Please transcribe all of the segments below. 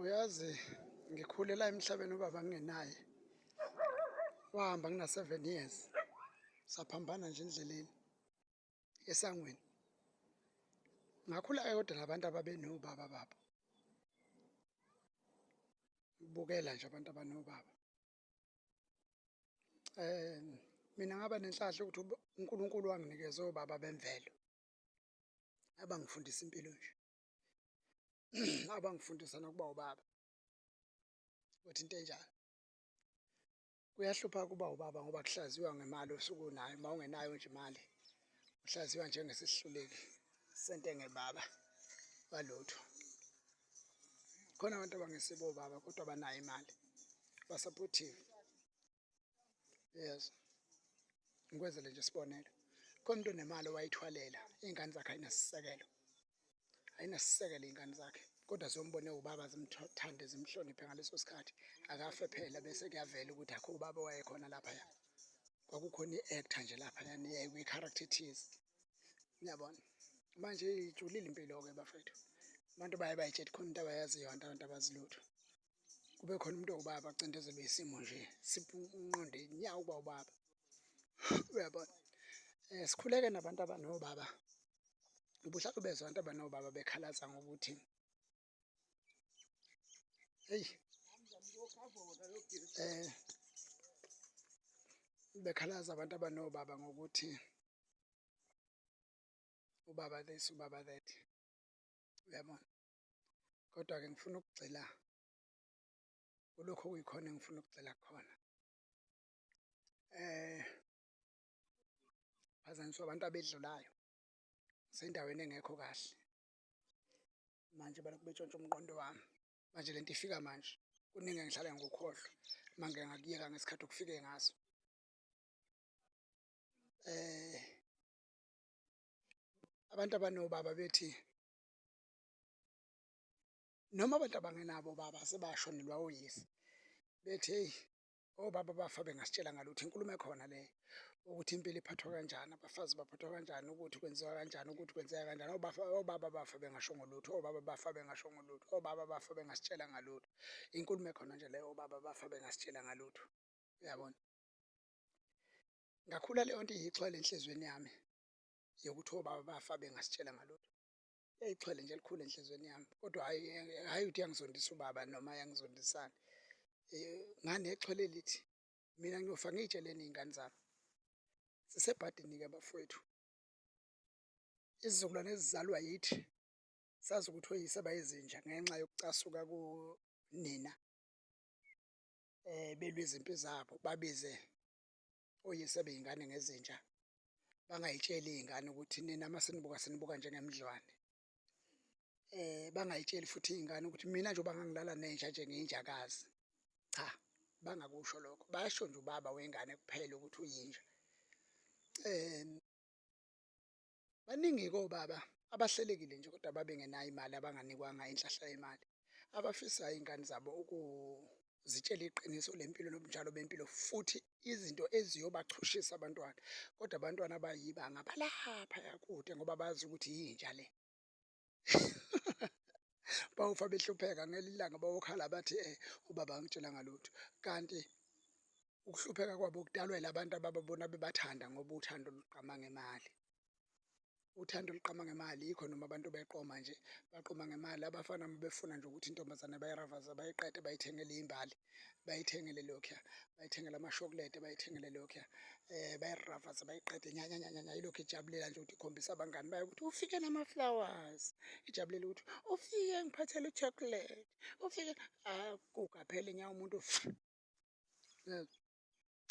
Uyazi ngikhulela emhlabeni ubaba ngingenaye. Wahamba ngina-7 years. Saphambana nje endleleni esangweni. Ngakhula kodwa nabantu ababenobaba babo. Ubukela nje abantu abanobaba. Mina ngaba nenhlanhla ukuthi uNkulunkulu wanginikeza obaba bemvelo. Abangifundisa impilo nje. Abangifundisa nokuba ubaba. Ukuthi into enjalo. Kuyahlupha kuba ubaba ngoba kuhlaziywa ngemali osuke unayo. Uma ungenayo nje imali, uhlaziywa njengesisihluleki sentengebaba walutho. Khona abantu abangesibo obaba kodwa abanayo imali. Ba-supportive. Yes. Ngikwenzele nje isibonelo. Khona umuntu onemali owayithwalela. Iy'ngane zakhe ayinasisekelo. Ayinasisekelo iy'ngane zakhe. Kodwa ziyombone ubaba zimthande zimhloniphe ngaleso sikhathi. Akafe phela bese kuyavela ukuthi akho ubaba owayekhona laphaya. Kwakukhona i-actor nje laphaya kwi-character thize. Ngiyabona. Manje ijulile impilo-ke bafethu. Abantu baye bayitshela khona into abayaziyo abantu abazilutho. Kube khona umuntu owubaba acindezelwe isimo nje. Unqonde inyawo ukuba ubaba. Uyabona. Sikhuleke nabantu abanobaba. Ubuhlala bezwa abantu abanobaba bekhalaza ngokuthi bekhalaza abantu abanobaba ngokuthi ubaba this, ubaba that. Uyabona. Kodwa-ke ngifuna ukugxila kulokho okuyikhona engifuna ukugxila khona. Phazanyiswa abantu abedlulayo. Sendaweni engekho kahle. Manje balokhu betshontsha umqondo wami. Manje lento ifika manje. Kuningi engihlala ngikukhohlwa. Manje ngakuyeka ngesikhathi okufike ngaso. Abantu abanobaba bethi noma abantu abangenabo obaba sebashonelwa oyise. Bethi hey, obaba bafa bengasitshela ngalutho. Inkulumo ekhona le ukuthi impilo iphathwa kanjani, abafazi baphathwa kanjani, ukuthi kwenziwa kanjani, ukuthi kwenzeka kanjani. Obaba bafa bengasho ngolutho, obaba bafa bengasho ngolutho, obaba bafa bengasitshela ngalutho. Inkulumo ekhona nje leyo obaba bafa bengasitshela ngalutho. Uyabona. Ngakhula leyo nto iyixhwele enhlizweni yami yokuthi obaba bafa bengasitshela ngalutho. Iyayixhwele nje elikhulu enhlizweni yami. Kodwa hayi ukuthi yangizondisa ubaba noma yangizondisana. Nganexhwele lithi mina ngiyofa ngiyitsheleni iy'ngane zami. Sisebhadini-ke bafowethu. Isizukulwane ezizalwa yithi sazi ukuthi oyise bayizinja ngenxa yokucasuka kunina. Belwe izimpi zabo babize oyise bey'ngane ngezinja. Bangayitsheli iy'ngane ukuthi nina uma senibuka njengemdlwane. Bangayitsheli futhi iy'ngane ukuthi mina njengoba ngangilala nenja njengeyinjakazi. Cha, bangakusho lokho. Basho nje ubaba wengane kuphela ukuthi uyinja. Baningi-ke obaba abahlelekile nje kodwa babengenayo imali abanganikwanga inhlahla yemali. Abafisayo iy'ngane zabo ukuzitshela iqiniso lempilo nobunjalo bempilo futhi izinto eziyobachushisa abantwana. Kodwa abantwana bayibanga balaphaya kude ngoba bazi ukuthi yinja le. Bawufa behlupheka ngelinye ilanga bayokhala bathi ubaba angitshela ngalutho. Kanti ukuhlupheka kwabo kudalwa yilabantu abababona bebathanda ngoba uthando luqama ngemali. Uthando luqama ngemali yikho noma abantu beqoma nje baqoma ngemali. Abafana befuna nje ukuthi intombazane bayiravaza bayiqede bayithengele imbali, bayithengele lokhuya, bayithengele amashokolede, bayithengele lokhuya, bayiravaza bayiqede nya yilokhu ijabulela nje ukuthi ikhombisa abangani bayo ukuthi ufike nama-flowers. Ijabulela ukuthi ufike ngiphathele uchocolate, ufike akugaphele nya umuntu.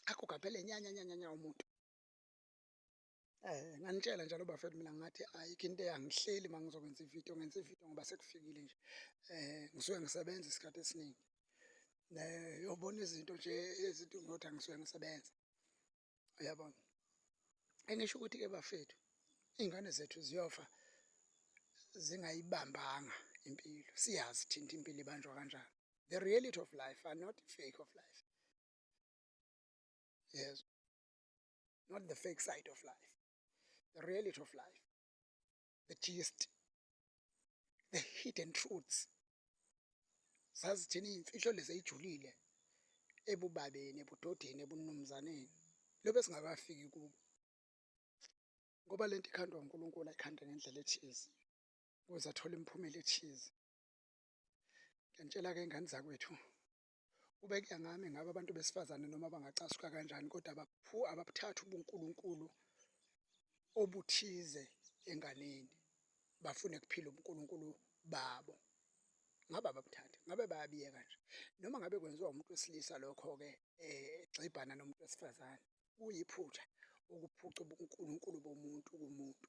Akugaphele nya umuntu. Nganitshela njalo bafethu mina ngathi ayikho into eyangihleli uma ngizokwenza ividiyo. Ngenza ividiyo ngoba sekufikile nje. Ngisuke ngisebenza isikhathi esiningi. Uyobona izinto nje ezinto ngokuthi angisuke ngisebenza. Uyabona. Engisho ukuthi-ke bafethu iy'ngane zethu ziyofa zingayibambanga impilo. Siyazi thina impilo ibanjwa kanjani. The reality of life are not fake of life. Yes. Not the fake side of life. The reality of life. The gist. The hidden truths. sazi thina iy'mfihlo lezi ey'julile ebubabeni, ebudodeni, ebunumzaneni lobe singakafiki kubo, ngoba lento ikhandwa uNkulunkulu ayikhande ngendlela ethize ukuze athole imiphumela ethize. Ngiyantshela-ke ingane zakwethu, kube kuya ngami ngabe abantu besifazane noma bangacasuka kanjani, kodwa ababuthathi ubuNkulunkulu obuthize enganeni, bafune kuphila ubuNkulunkulu babo. Ngabe ababuthathi, ngabe bayabiyeka nje, noma ngabe kwenziwa umuntu wesilisa lokho-ke egxibhana nomuntu wesifazane, kuyiphutha ukuphuca ubuNkulunkulu bomuntu kumuntu.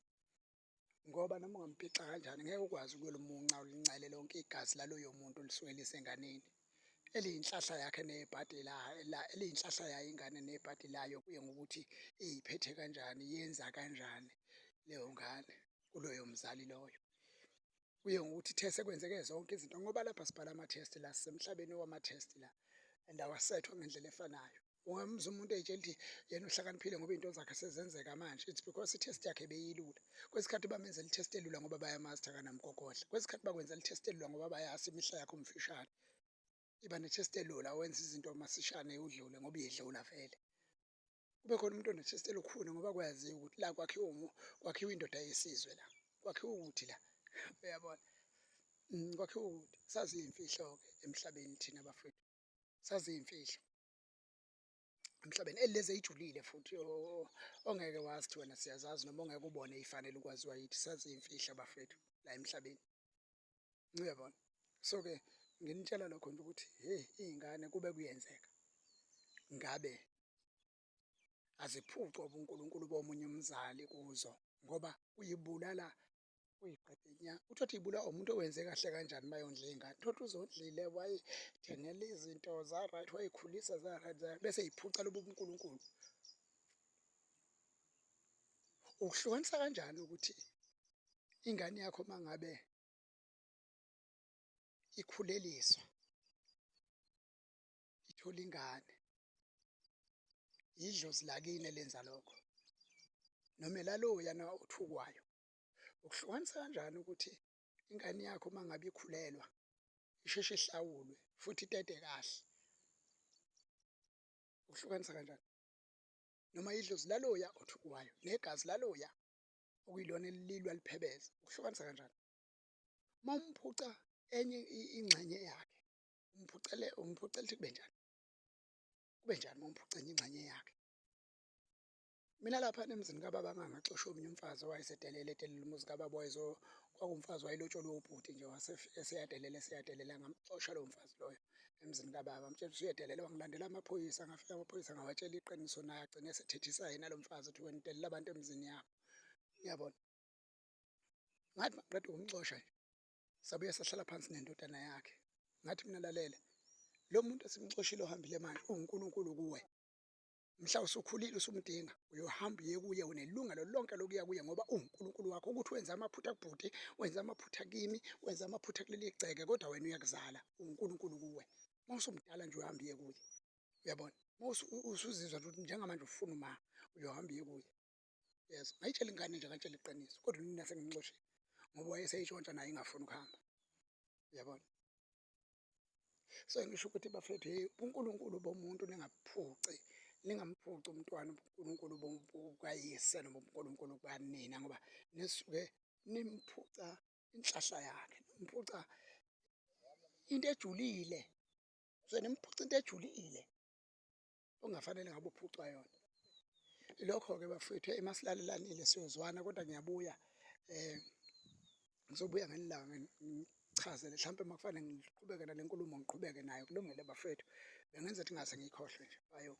Ngoba noma ungamphica kanjani ngeke ukwazi ukuyolimunca ulincele lonke igazi laloyo muntu lisuke lisenganeni. Eliyinhlahla yakhe nebhadi eliyinhlahla yayo ingane nebhadi layo, kuye ngokuthi iy'phethe kanjani, yenza kanjani leyo ngane kuloyo mzali loyo. Kuye ngokuthi ithe sekwenzeke zonke izinto, ngoba lapha sibhala amathesti la, sisemhlabeni wamathesti la, and awasethwa ngendlela efanayo. Ungamuzwa umuntu ey'tshela ukuthi yena uhlakaniphile ngoba iy'nto zakhe sezenzeka manje. It's because ithesti yakhe beyilula. Kwesikhathi bamenzela ithesti elula ngoba bayamazi ukuthi akanamgogodla. Kwesikhathi bakwenzela ithesti elula ngoba bayazi imihla yakho umfishane. Iba nethesti elula, wenza izinto masishane udlule ngoba iyedlula vele. Kube khona umuntu onethesti elukhuni ngoba kwaziwa ukuthi la kwakhiwa indoda yesizwe la. Kwakhiwa ukuthi la, uyabona? Kwakhiwa ukuthi sazi iy'mfihlo-ke emhlabeni thina bafowethu. Sazi iy'mfihlo emhlabeni lezi ey'julile futhi ongeke wazi ukuthi wena siyazazi noma ongeke ubone ey'fanele ukwaziwa yithi. Sazi iy'mfihlo bafowethu la emhlabeni, uyabona? So-ke nginitshela lokho nje ukuthi iy'ngane kube kuyenzeka ngabe aziphucwa ubuNkulunkulu bomunye umzali kuzo, ngoba uyibulala uyiqede nya. Uthi ibulawa umuntu owenze kahle kanjani mayondla iy'ngane, uthole uzondlile wayithengela izinto za-right, wayikhulisa za-right, bese yiphuca lobo buNkulunkulu. Ukuhlukanisa kanjani ukuthi ingane yakho uma ngabe ikhuleliswa, ithola ingane, idlozi lakini elenza lokho, noma elaloyana othukwayo. Ukuhlukanisa kanjani ukuthi ingane yakho uma ngabe ikhulelwa isheshe ihlawulwe futhi itete kahle? Ukuhlukanisa kanjani? Noma idlozi laloya othukwayo negazi laloya okuyilona elilwa liphebeza. Ukuhlukanisa kanjani? Uma umphuca enye ingxenye yakhe, umphucela ukuthi kube njani? Kube njani uma umphuca enye ingxenye yakhe? Mina lapha emzini kababa ngangaxosha omunye umfazi owayesedelele edelela umuzi kababa kwakuwumfazi wayelotsholwe ubhuti nje wasefika eseyadelela ngamxosha lowo mfazi loyo emzini kababa. Ngamtshela ukuthi uyedelela, wangilandela amaphoyisa, ngafika amaphoyisa ngawatshela iqiniso, naye agcine esethethisa yena lo mfazi ukuthi wena udelela abantu emzini yabo, uyabona? Ngathi mangiqeda ukumxosha nje sabuye sahlala phansi nendodana yakhe, ngathi mina lalela, lo muntu esimxoshile ohambile manje uwuNkulunkulu kuwe. Mhla usukhulile usumdinga, uyohamba uye kuye, unelungelo lonke lokuya kuye ngoba uwuNkulunkulu wakho. Ukuthi wenze amaphutha kubhuti, wenze amaphutha kimi, wenze amaphutha kuleli gceke, kodwa wena uyakuzala, uwuNkulunkulu kuwe. Uma usumdala nje uyohamba uye kuye, uyabona? Uma usuzizwa nje ukuthi njengamanje ufuna uma, uyohamba uye kuye. Yes, ngayitshela ingane nje, ngayitshela iqiniso, kodwa nina sengimxoshile ngoba wayeseyitshontsha naye ingafuni ukuhamba, uyabona? So ngisho ukuthi bafethu, ubuNkulunkulu bomuntu ningabuphuci, ningamphuci umntwana ubuNkulunkulu bukayise noma ubuNkulunkulu bukanina, ngoba nisuke nimphuca inhlahla yakhe, nimphuca into ejulile, so nimphuca into ejulile ongafanele ngabe uphucwa yona. Ilokho-ke bafethu emasilalelaanile siyozwana, kodwa ngiyabuya ngizobuya ngelilanga ngichazele, mhlampe uma kufanele ngiqhubeke nale nkulumo ngiqhubeke nayo, kulungile bafethu, bengenza ukuthi ngingase ngiyikhohlwe nje. Ayo.